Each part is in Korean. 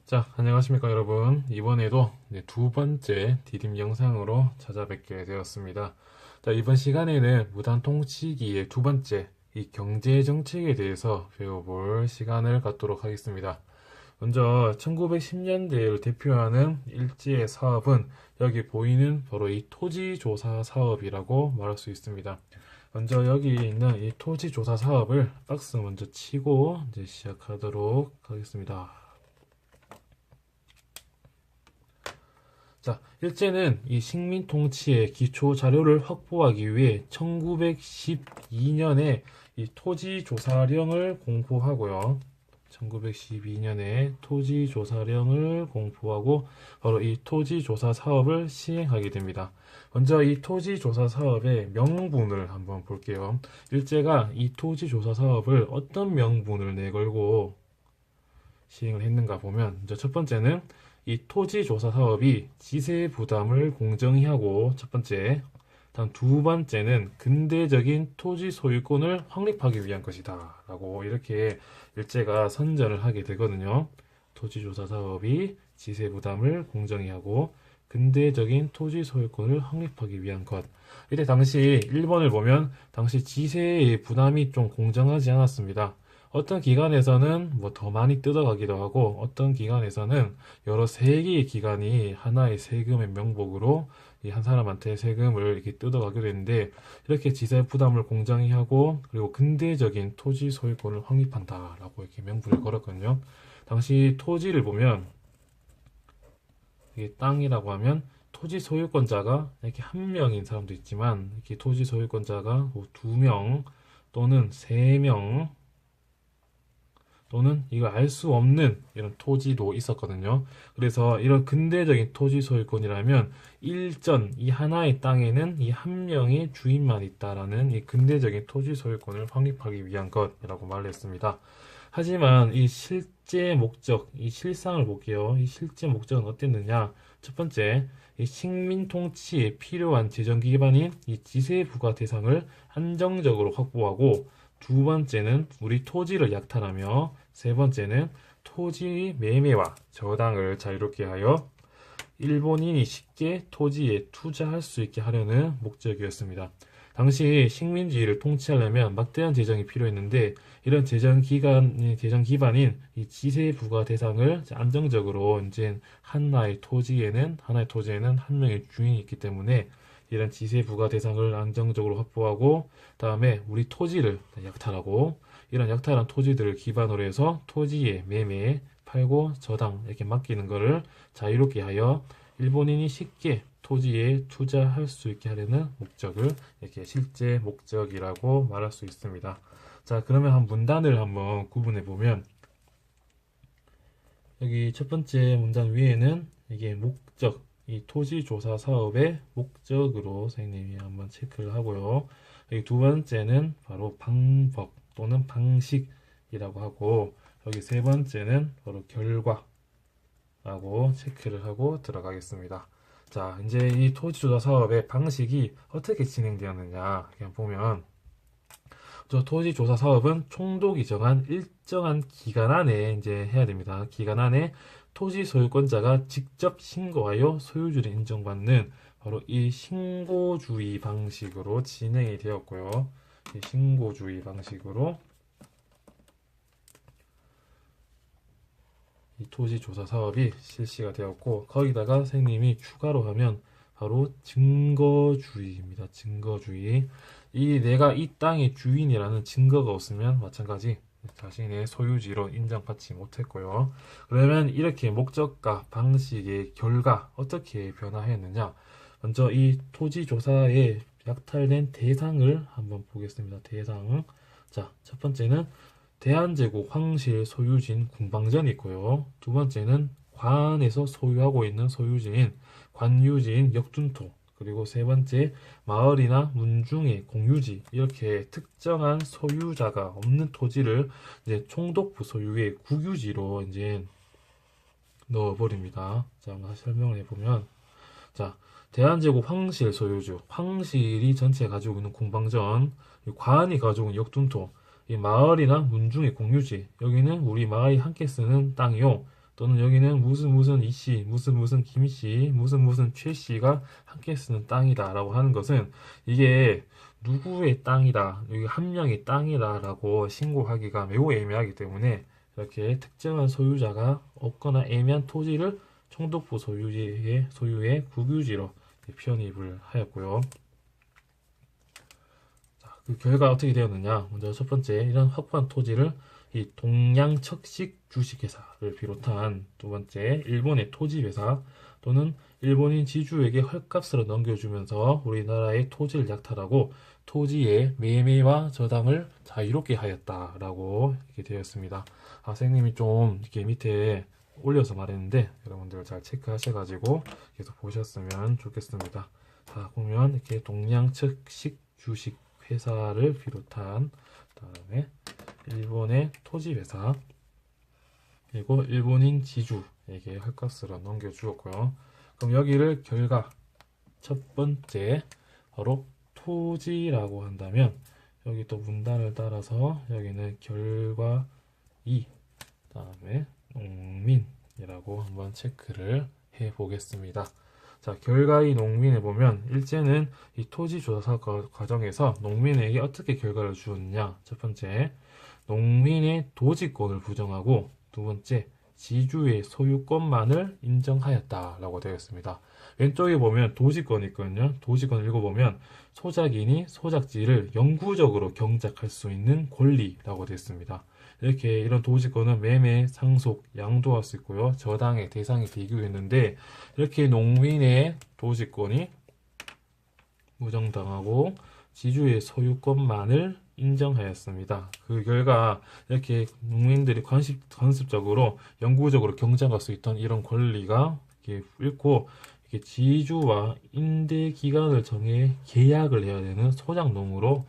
자, 안녕하십니까 여러분. 이번에도 두 번째 디딤 영상으로 찾아뵙게 되었습니다. 자, 이번 시간에는 무단통치기의 두 번째, 이 경제정책에 대해서 배워볼 시간을 갖도록 하겠습니다. 먼저 1910년대를 대표하는 일제의 사업은 여기 보이는 바로 이 토지조사 사업이라고 말할 수 있습니다. 먼저 여기 있는 이 토지조사 사업을 박스 먼저 치고 이제 시작하도록 하겠습니다. 자, 일제는 이 식민 통치의 기초 자료를 확보하기 위해 1912년에 이 토지조사령을 공포하고요. 1912년에 토지조사령을 공포하고 바로 이 토지조사 사업을 시행하게 됩니다. 먼저 이 토지조사 사업의 명분을 한번 볼게요. 일제가 이 토지조사 사업을 어떤 명분을 내걸고 시행을 했는가 보면, 먼저 첫 번째는 이 토지조사 사업이 지세 부담을 공정히 하고, 첫 번째. 다음 두 번째는 근대적인 토지 소유권을 확립하기 위한 것이다 라고 이렇게 일제가 선전을 하게 되거든요. 토지조사 사업이 지세 부담을 공정히 하고 근대적인 토지 소유권을 확립하기 위한 것. 이때 당시 일본을 보면 당시 지세의 부담이 좀 공정하지 않았습니다. 어떤 기관에서는 뭐 더 많이 뜯어가기도 하고, 어떤 기관에서는 여러 세 개의 기관이 하나의 세금의 명목으로 이 한 사람한테 세금을 이렇게 뜯어가기도 했는데, 이렇게 지세 부담을 공정히 하고 그리고 근대적인 토지 소유권을 확립한다라고 이렇게 명분을 걸었거든요. 당시 토지를 보면, 이게 땅이라고 하면 토지 소유권자가 이렇게 한 명인 사람도 있지만, 이렇게 토지 소유권자가 뭐 두 명 또는 세 명 또는 이거 알 수 없는 이런 토지도 있었거든요. 그래서 이런 근대적인 토지 소유권이라면 일전 이 하나의 땅에는 이 한 명의 주인만 있다라는 이 근대적인 토지 소유권을 확립하기 위한 것이라고 말했습니다. 하지만 이 실제 목적, 이 실상을 볼게요. 이 실제 목적은 어땠느냐? 첫 번째, 이 식민 통치에 필요한 재정 기반인 이 지세 부과 대상을 안정적으로 확보하고, 두 번째는 우리 토지를 약탈하며, 세 번째는 토지 매매와 저당을 자유롭게 하여 일본인이 쉽게 토지에 투자할 수 있게 하려는 목적이었습니다. 당시 식민지를 통치하려면 막대한 재정이 필요했는데, 이런 재정 기반인 이 지세 부과 대상을 안정적으로 이제 하나의 토지에는 한 명의 주인이 있기 때문에 이런 지세 부과 대상을 안정적으로 확보하고, 다음에 우리 토지를 약탈하고, 이런 약탈한 토지들을 기반으로 해서 토지의 매매, 팔고 저당 이렇게 맡기는 것을 자유롭게 하여 일본인이 쉽게 토지에 투자할 수 있게 하려는 목적을 이렇게 실제 목적이라고 말할 수 있습니다. 자, 그러면 한 문단을 한번 구분해 보면, 여기 첫 번째 문단 위에는 이게 목적, 이 토지조사 사업의 목적으로 선생님이 한번 체크를 하고요. 여기 두 번째는 바로 방법 또는 방식이라고 하고, 여기 세 번째는 바로 결과라고 체크를 하고 들어가겠습니다. 자, 이제 이 토지조사 사업의 방식이 어떻게 진행되었느냐 그냥 보면, 저 토지조사 사업은 총독이 정한 일정한 기간 안에 이제 해야 됩니다. 기간 안에 토지 소유권자가 직접 신고하여 소유주를 인정받는 바로 이 신고주의 방식으로 진행이 되었고요. 이 신고주의 방식으로 이 토지조사 사업이 실시가 되었고, 거기다가 선생님이 추가로 하면 바로 증거주의입니다. 증거주의. 이 내가 이 땅의 주인이라는 증거가 없으면 마찬가지 자신의 소유지로 인정받지 못했고요. 그러면 이렇게 목적과 방식의 결과 어떻게 변화했느냐? 먼저 이 토지조사에 약탈된 대상을 한번 보겠습니다. 대상. 자, 첫 번째는 대한제국 황실 소유지인 궁방전이 있고요. 두 번째는 관에서 소유하고 있는 소유지인 관유지인 역둔토, 그리고 세 번째 마을이나 문중의 공유지, 이렇게 특정한 소유자가 없는 토지를 이제 총독부 소유의 국유지로 이제 넣어버립니다. 자, 한번 설명을 해보면, 자, 대한제국 황실 소유주, 황실이 전체 가지고 있는 궁방전, 관이 가지고 있는 역둔토, 이 마을이나 문중의 공유지, 여기는 우리 마을이 함께 쓰는 땅이요. 또는 여기는 무슨 이씨, 무슨 김씨, 무슨 최씨가 함께 쓰는 땅이다라고 하는 것은 이게 누구의 땅이다, 여기 한 명의 땅이다라고 신고하기가 매우 애매하기 때문에 이렇게 특정한 소유자가 없거나 애매한 토지를 총독부 소유의 국유지로 편입을 하였고요. 자, 그 결과 어떻게 되었느냐? 먼저 첫 번째, 이런 확보한 토지를 이 동양척식 주식회사를 비롯한 두 번째, 일본의 토지회사 또는 일본인 지주에게 헐값으로 넘겨주면서 우리나라의 토지를 약탈하고 토지의 매매와 저당을 자유롭게 하였다라고 이렇게 되었습니다. 아, 선생님이 좀 이렇게 밑에 올려서 말했는데 여러분들 잘 체크하셔가지고 계속 보셨으면 좋겠습니다. 자, 보면 이렇게 동양측식 주식 회사를 비롯한 그다음에 일본의 토지 회사 그리고 일본인 지주에게 헐값으로 넘겨주었고요. 그럼 여기를 결과 첫 번째 바로 토지라고 한다면 여기 또 문단을 따라서 여기는 결과 2 다음에 농민이라고 한번 체크를 해 보겠습니다. 자, 결과의 농민에 보면 일제는 이 토지 조사 과정에서 농민에게 어떻게 결과를 주었느냐. 첫 번째, 농민의 도지권을 부정하고 두 번째, 지주의 소유권만을 인정하였다라고 되어 있습니다. 왼쪽에 보면 도지권이 있거든요. 도지권 읽어보면 소작인이 소작지를 영구적으로 경작할 수 있는 권리라고 되어 있습니다. 이렇게 이런 도지권은 매매, 상속, 양도할 수 있고요. 저당의 대상이 되기도 했는데 이렇게 농민의 도지권이 무정당하고 지주의 소유권만을 인정하였습니다. 그 결과 이렇게 농민들이 관습적으로 영구적으로 경작할 수 있던 이런 권리가 이렇게 잃고 이렇게 지주와 임대 기간을 정해 계약을 해야 되는 소작농으로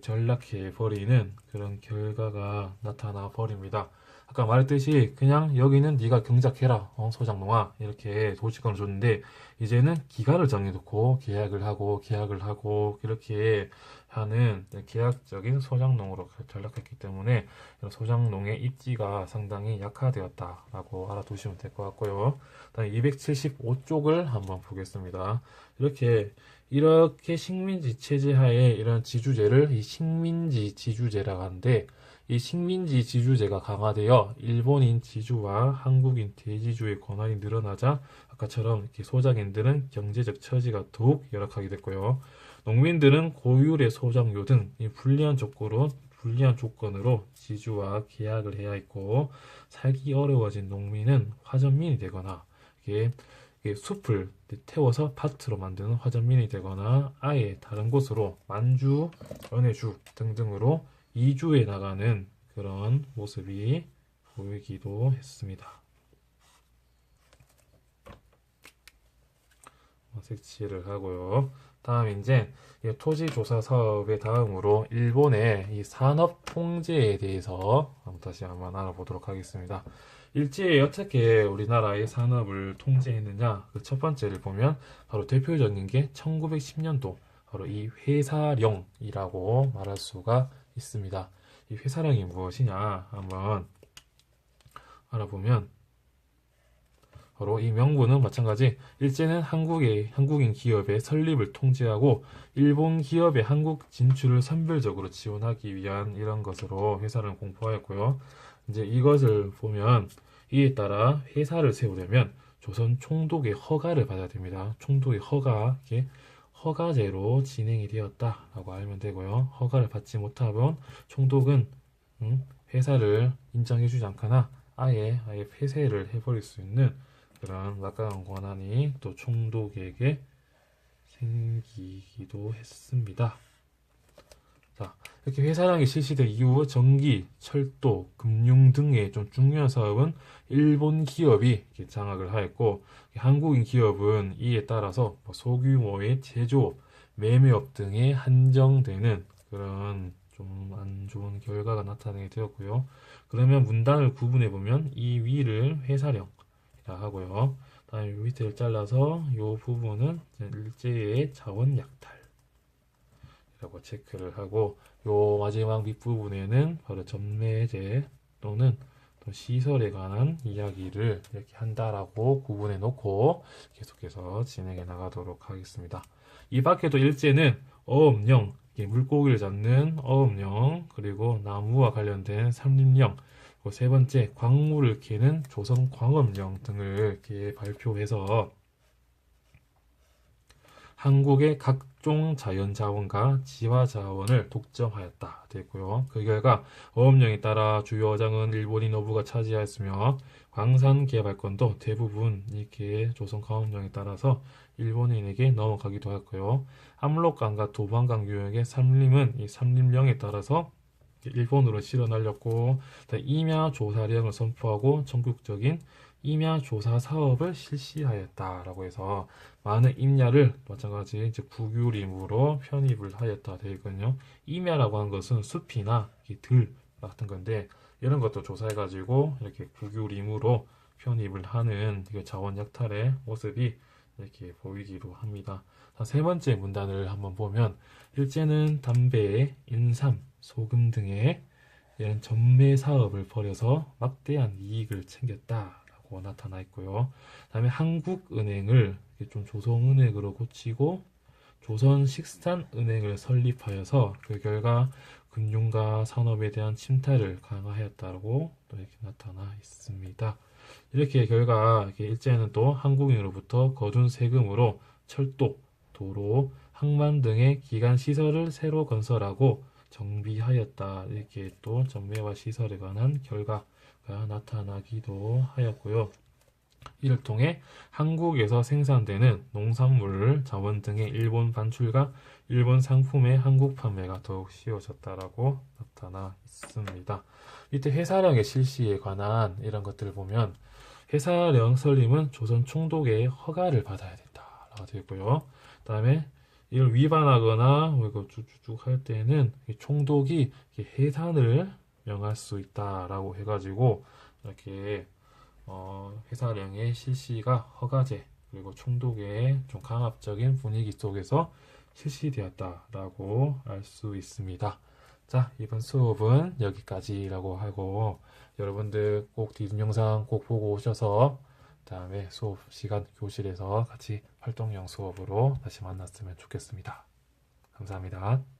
전락해 버리는 그런 결과가 나타나 버립니다. 아까 말했듯이 그냥 여기는 네가 경작해라 소작농아 이렇게 도지권을 줬는데 이제는 기간을 정해놓고 계약을 하고 이렇게 하는 계약적인 소작농으로 전락했기 때문에 소작농의 입지가 상당히 약화되었다라고 알아두시면 될 것 같고요. 다음 275쪽을 한번 보겠습니다. 이렇게 식민지 체제 하에 이런 지주제를 이 식민지 지주제라고 하는데 이 식민지 지주제가 강화되어 일본인 지주와 한국인 대지주의 권한이 늘어나자 아까처럼 이렇게 소작인들은 경제적 처지가 더욱 열악하게 됐고요. 농민들은 고율의 소작료 등 이 불리한 조건으로 지주와 계약을 해야 했고 살기 어려워진 농민은 화전민이 되거나 이게 숲을 태워서 밭으로 만드는 화전민이 되거나 아예 다른 곳으로 만주, 연해주 등등으로 이주해 나가는 그런 모습이 보이기도 했습니다. 색칠을 하고요. 다음 이제 토지조사 사업의 다음으로 일본의 이 산업 통제에 대해서 다시 한번 알아보도록 하겠습니다. 일제에 어떻게 우리나라의 산업을 통제했느냐? 그 첫 번째를 보면 바로 대표적인 게 1910년도 바로 이 회사령이라고 말할 수가 있습니다. 이 회사령이 무엇이냐? 한번 알아보면 바로 이 명분은 마찬가지 일제는 한국인 기업의 설립을 통제하고 일본 기업의 한국 진출을 선별적으로 지원하기 위한 이런 것으로 회사를 공포하였고요. 이제 이것을 보면 이에 따라 회사를 세우려면 조선 총독의 허가를 받아야 됩니다. 총독의 허가제로 진행이 되었다라고 알면 되고요. 허가를 받지 못하면 총독은 회사를 인정해주지 않거나 아예 폐쇄를 해버릴 수 있는 그런 막강한 권한이 또 총독에게 생기기도 했습니다. 자, 이렇게 회사량이 실시된 이후 전기, 철도, 금융 등의 좀 중요한 사업은 일본 기업이 장악을 하였고 한국인 기업은 이에 따라서 소규모의 제조업, 매매업 등에 한정되는 그런 좀 안 좋은 결과가 나타나게 되었고요. 그러면 문단을 구분해 보면 이 위를 회사령 하고요. 다음에 밑을 잘라서 이 부분은 일제의 자원 약탈이라고 체크를 하고 요 마지막 밑부분에는 바로 전매제 또는 또 시설에 관한 이야기를 이렇게 한다라고 구분해 놓고 계속해서 진행해 나가도록 하겠습니다. 이 밖에도 일제는 어업령, 물고기를 잡는 어업령, 그리고 나무와 관련된 삼림령, 그리고 세 번째 광물을 캐는 조선광업령 등을 이렇게 발표해서 한국의 각종 자연자원과 지화자원을 독점하였다 되고요. 그 결과 어업령에 따라 주요 어장은 일본인 어부가 차지하였으며 광산 개발권도 대부분 이렇게 조선광업령에 따라서 일본인에게 넘어가기도 하였고요. 압록강과 도반강 유역의 삼림은 이 삼림령에 따라서 일본으로 실어 날렸고 임야 조사령을 선포하고 전국적인 임야 조사 사업을 실시하였다라고 해서 많은 임야를 마찬가지 이제 국유림으로 편입을 하였다 되어 있거든요. 임야라고 하는 것은 숲이나 들 같은 건데 이런 것도 조사해가지고 이렇게 국유림으로 편입을 하는 자원 약탈의 모습이 이렇게 보이기도 합니다. 세 번째 문단을 한번 보면 일제는 담배, 인삼, 소금 등의 이런 전매 사업을 벌여서 막대한 이익을 챙겼다라고 나타나 있고요. 다음에 한국은행을 좀 조선은행으로 고치고 조선식산은행을 설립하여서 그 결과 금융과 산업에 대한 침탈을 강화하였다고 또 이렇게 나타나 있습니다. 이렇게 결과 일제는 또 한국인으로부터 거둔 세금으로 철도, 도로, 항만 등의 기간 시설을 새로 건설하고 정비하였다. 이렇게 또 전매와 시설에 관한 결과가 나타나기도 하였고요. 이를 통해 한국에서 생산되는 농산물, 자원 등의 일본 반출과 일본 상품의 한국 판매가 더욱 쉬워졌다라고 나타나 있습니다. 이때 회사령의 실시에 관한 이런 것들을 보면 회사령 설립은 조선 총독의 허가를 받아야 된다라고 되어 있고요. 그 다음에 이걸 위반하거나 이거 쭉쭉 할 때는 총독이 해산을 명할 수 있다라고 해가지고 이렇게 회사령의 실시가 허가제 그리고 총독의 좀 강압적인 분위기 속에서 실시되었다라고 알 수 있습니다. 자, 이번 수업은 여기까지라고 하고 여러분들 꼭 뒤진 영상 꼭 보고 오셔서 다음에 수업 시간 교실에서 같이 활동형 수업으로 다시 만났으면 좋겠습니다. 감사합니다.